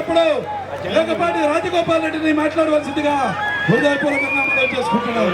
ఇప్పుడు లేకపాటి రాజగోపాల్ రెడ్డిని మాట్లాడవలసిందిగా హృదయపూర్వకంగా మనం చేసుకుంటున్నాం.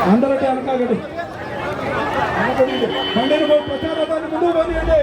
అందరికీ అనకాగండి ప్రచారాన్ని ముందుకు పోనీయండి.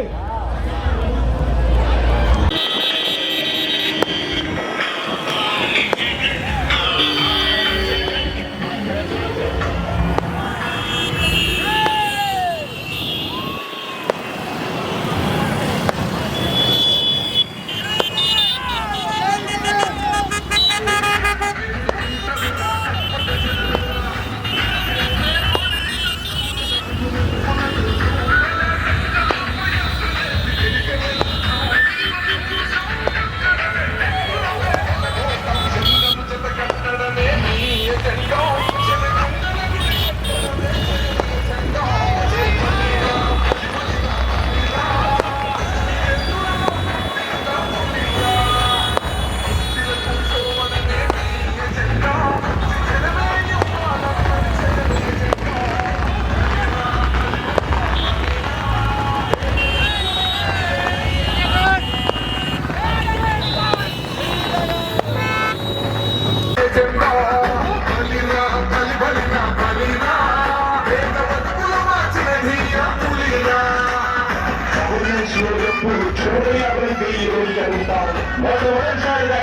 మొదటిసారిగా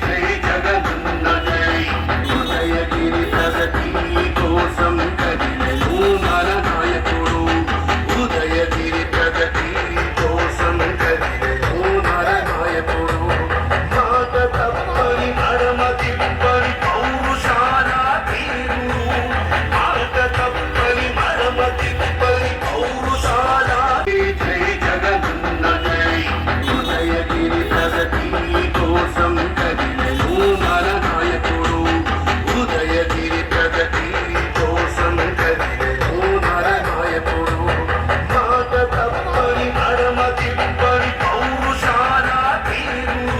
జై జగదున్నదై ఉదయగిరి ప్రగతి కోసం కదిలెను మన నాయకుడు ఉదయగిరి ప్రగతి కోసం కదిలెను మన నాయకుడు మాట తప్పని అడమ తిప్పని పౌరుషాల తీరుడు మాట తప్పని అడమ తిప్పని పౌరుషాల జై జగదున్నదై ఉదయగిరి ప్రగతి కోసం కదిలెను మన నాయకుడు ఉదయగిరి ప్రగతి కోసం కదిలెను మన నాయకుడు మాట తప్పని అడమ తిప్పని పౌరుషాల తీరుడు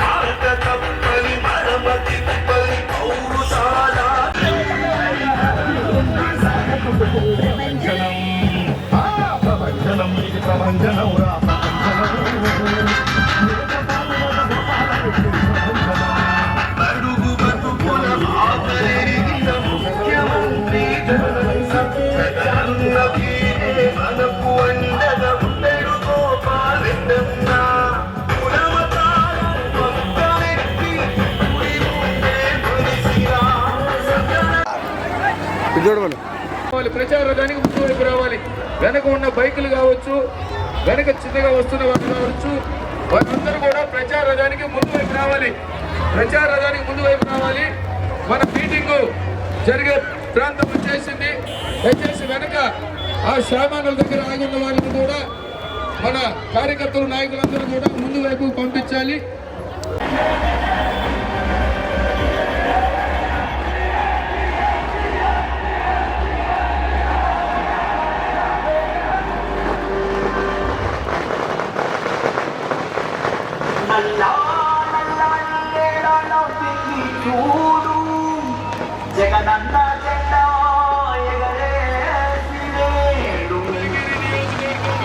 మాట తప్పని అడమ తిప్పని పౌరుషాల ప్రభంజనం ఇది ప్రభంజనం రా అడుగు బతుకుల ఆదరేగిన ముఖ్యమంత్రి జగనన్న వీరే మనకు అండగా ఉండడు గోపాలన్న కులమతాల పక్కనెట్టి గుడి ముందే కొలిసిరా ప్రచారానికి ముందు వైపు రావాలి. వెనక ఉన్న బైకులు కావచ్చు, వెనక చిన్నగా వస్తున్న వాళ్ళు కావచ్చు, వాళ్ళందరూ కూడా ప్రచార రథానికి ముందు వైపు రావాలి. ప్రచార రథానికి ముందు వైపు రావాలి. మన మీటింగ్ జరిగే ప్రాంతం వచ్చేసింది. దయచేసి వెనక ఆ సామాన్ల దగ్గర ఆగున్న వాళ్ళని కూడా మన కార్యకర్తలు నాయకులందరూ కూడా ముందు వైపు పంపించాలి. చూడు జగనన్న జెండా ఎగరేసినేడు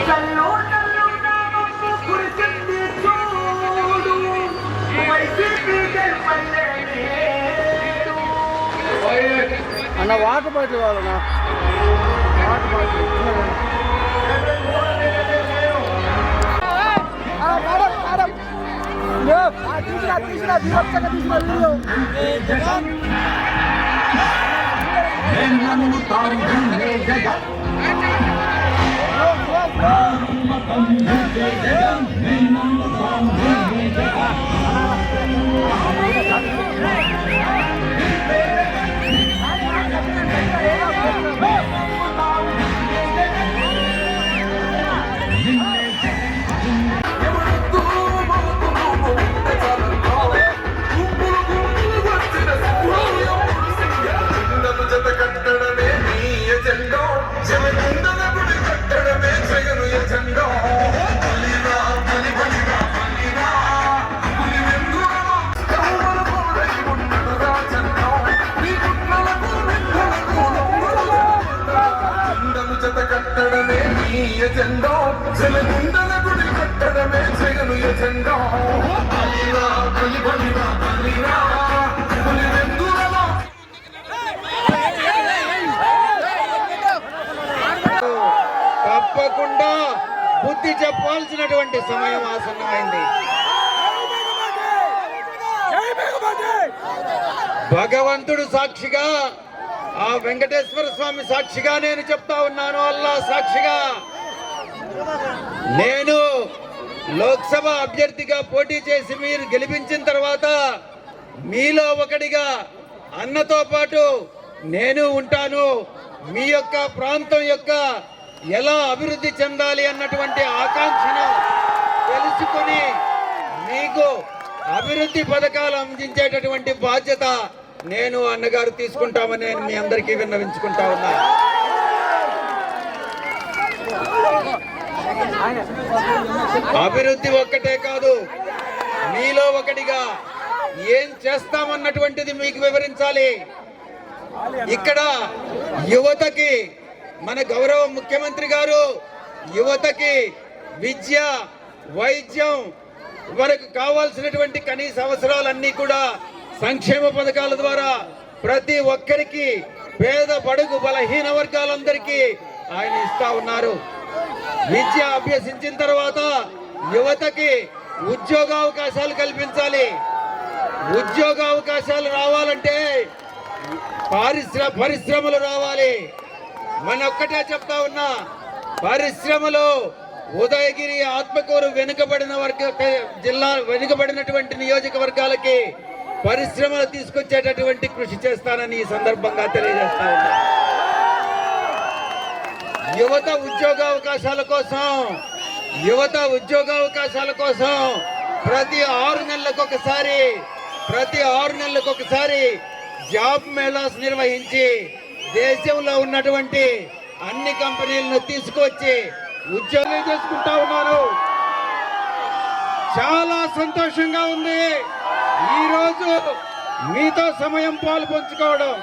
కల్లు కల్లు నామము కురిసింది చూడు వైసీపీ గెలుపలేడు. అన్న వాటర్ బాటిల్ కావాలన్నా వాటర్ బాటిల్ తీసుకురా తీసుకురా కట్టడమే నీ ఎజెండా జగనందన గుడి కట్టడమే జగను ఎజెండా బలిరా బలి బలిరా బలిరా బలి వెందురా కౌమల పౌడై ఉన్నడు రాజన్నా నీ గుట్లకు వెందులకు జెండను జత కట్టడమే నీ ఎజెండా జగనందన గుడి కట్టడమే జగను ఎజెండా బలిరా బలి బలిరా బలిరా బలి వెందురా తప్పకుండా బుద్ధి చెప్పాల్సినటువంటి సమయం ఆసన్నమైంది. భగవంతుడు సాక్షిగా, ఆ వెంకటేశ్వర స్వామి సాక్షిగా నేను చెప్తా ఉన్నాను. అల్లా సాక్షిగా నేను లోక్సభ అభ్యర్థిగా పోటీ చేసి మీరు గెలిపించిన తర్వాత మీలో ఒకటిగా అన్నతో పాటు నేను ఉంటాను. మీ యొక్క ప్రాంతం యొక్క ఎలా అభివృద్ధి చెందాలి అన్నటువంటి ఆకాంక్షను తెలుసుకుని మీకు అభివృద్ధి పథకాలు అందించేటటువంటి బాధ్యత నేను అన్నగారు తీసుకుంటామని నేను మీ అందరికీ విన్నవించుకుంటా ఉన్నా. అభివృద్ధి ఒక్కటే కాదు, మీలో ఒకటిగా ఏం చేస్తామన్నటువంటిది మీకు వివరించాలి. ఇక్కడ యువతకి మన గౌరవ ముఖ్యమంత్రి గారు యువతకి విద్య, వైద్యం, వారికి కావాల్సినటువంటి కనీస అవసరాలన్నీ కూడా సంక్షేమ పథకాల ద్వారా ప్రతి ఒక్కరికి, పేద బడుగు బలహీన వర్గాలందరికీ ఆయన ఇస్తా ఉన్నారు. విద్య అభ్యసించిన తర్వాత యువతకి ఉద్యోగ అవకాశాలు కల్పించాలి. ఉద్యోగ అవకాశాలు రావాలంటే పరిశ్రమలు రావాలి. మన ఒక్కటే చెప్తా ఉన్నా, పరిశ్రమలు ఉదయగిరి, ఆత్మకూరు వెనుకబడిన వెనుకబడినటువంటి నియోజకవర్గాలకి పరిశ్రమలు తీసుకొచ్చేటటువంటి కృషి చేస్తానని ఈ సందర్భంగా తెలియజేస్తా ఉన్నా. యువత ఉద్యోగావకాశాల కోసం ప్రతి 6 నెలలకు ఒకసారి జాబ్ మేళాస్ నిర్వహించి దేశంలో ఉన్నటువంటి అన్ని కంపెనీలను తీసుకొచ్చి ఉద్యోగాలు చేసుకుంటా ఉన్నారు. చాలా సంతోషంగా ఉంది ఈరోజు మీతో సమయం పాలు పంచుకోవడం.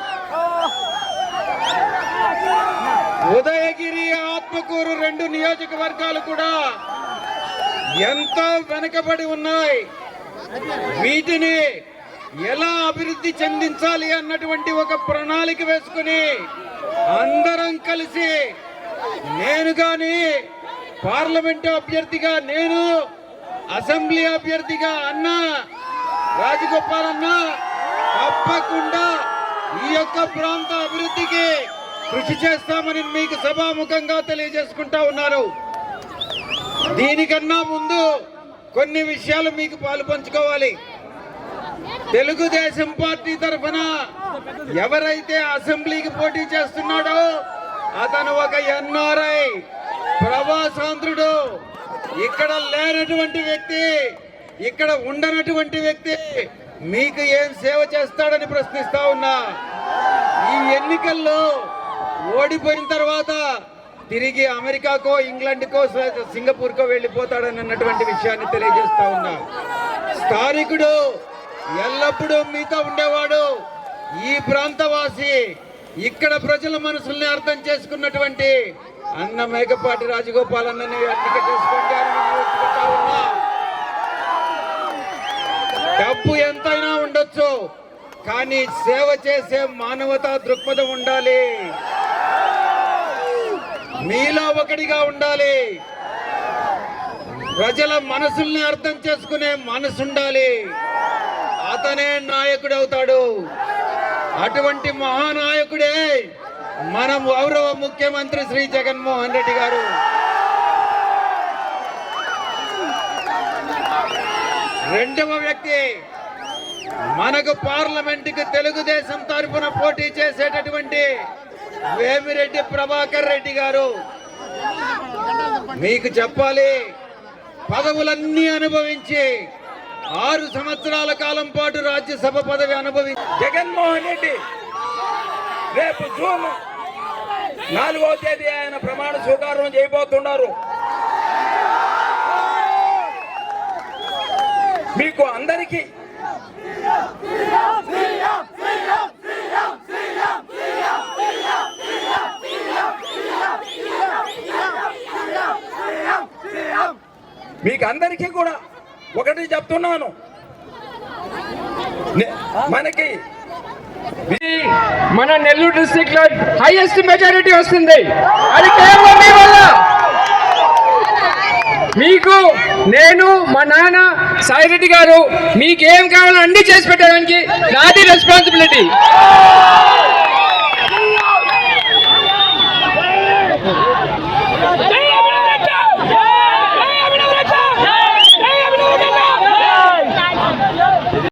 ఉదయగిరి, ఆత్మకూరు 2 నియోజకవర్గాలు కూడా ఎంతో వెనుకబడి ఉన్నాయి. వీటిని ఎలా అభివృద్ధి చెందించాలి అన్నటువంటి ఒక ప్రణాళిక వేసుకుని అందరం కలిసి, నేను గాని పార్లమెంటు అభ్యర్థిగా, నేను అసెంబ్లీ అభ్యర్థిగా అన్న రాజగోపాల్ అన్న తప్పకుండా ఈ యొక్క ప్రాంత అభివృద్ధికి కృషి చేస్తామని మీకు సభాముఖంగా తెలియజేసుకుంటా ఉన్నారు. దీనికన్నా ముందు కొన్ని విషయాలు మీకు పాలు పంచుకోవాలి. తెలుగుదేశం పార్టీ తరఫున ఎవరైతే అసెంబ్లీకి పోటీ చేస్తున్నాడో అతను ఒక ఎన్ఆర్ఐ, ప్రవాసాంధ్రుడు, ఇక్కడ లేనటువంటి వ్యక్తి, ఇక్కడ ఉండనటువంటి వ్యక్తి మీకు ఏం సేవ చేస్తాడని ప్రశ్నిస్తా ఉన్నా. ఈ ఎన్నికల్లో ఓడిపోయిన తర్వాత తిరిగి అమెరికాకో, ఇంగ్లాండ్కో, సింగపూర్కో వెళ్ళిపోతాడని అన్నటువంటి విషయాన్ని తెలియజేస్తా ఉన్నా. స్థానికుడు, ఎల్లప్పుడూ మీతో ఉండేవాడు, ఈ ప్రాంతవాసి, ఇక్కడ ప్రజల మనసుల్ని అర్థం చేసుకున్నటువంటి అన్న మేకపాటి రాజగోపాల్ అన్నని ఎన్నిక చేసుకోండి అని కోరుకుంటా ఉన్నా. డబ్బు ఎంతైనా ఉండొచ్చు, కానీ సేవ చేసే మానవతా దృక్పథం ఉండాలి. మీలో ఒకటిగా ఉండాలి. ప్రజల మనసుల్ని అర్థం చేసుకునే మనసు ఉండాలి. అతనే నాయకుడు అవుతాడు. అటువంటి మహానాయకుడే మన గౌరవ ముఖ్యమంత్రి శ్రీ జగన్మోహన్ రెడ్డి గారు. రెండవ వ్యక్తి మనకు పార్లమెంటుకి తెలుగుదేశం తరఫున పోటీ చేసేటటువంటి వేమిరెడ్డి ప్రభాకర్ రెడ్డి గారు. మీకు చెప్పాలి, పదవులన్నీ అనుభవించి 6 సంవత్సరాల కాలం పాటు రాజ్యసభ పదవి అనుభవించి జగన్మోహన్ రెడ్డి రేపు జూన్ 4వ తేదీ ఆయన ప్రమాణ స్వీకారం చేయబోతున్నారు. మీకు అందరికీ కూడా ఒకటి చెప్తున్నాను, మనకి మన నెల్లూరు డిస్ట్రిక్ట్ లో హైయెస్ట్ మెజారిటీ వస్తుంది. అది కేవలం మీ వల్ల. మీకు నేను, మా నాన్న సాయిరెడ్డి గారు మీకేం కావాలో అన్ని చేసి పెట్టడానికి నాది రెస్పాన్సిబిలిటీ.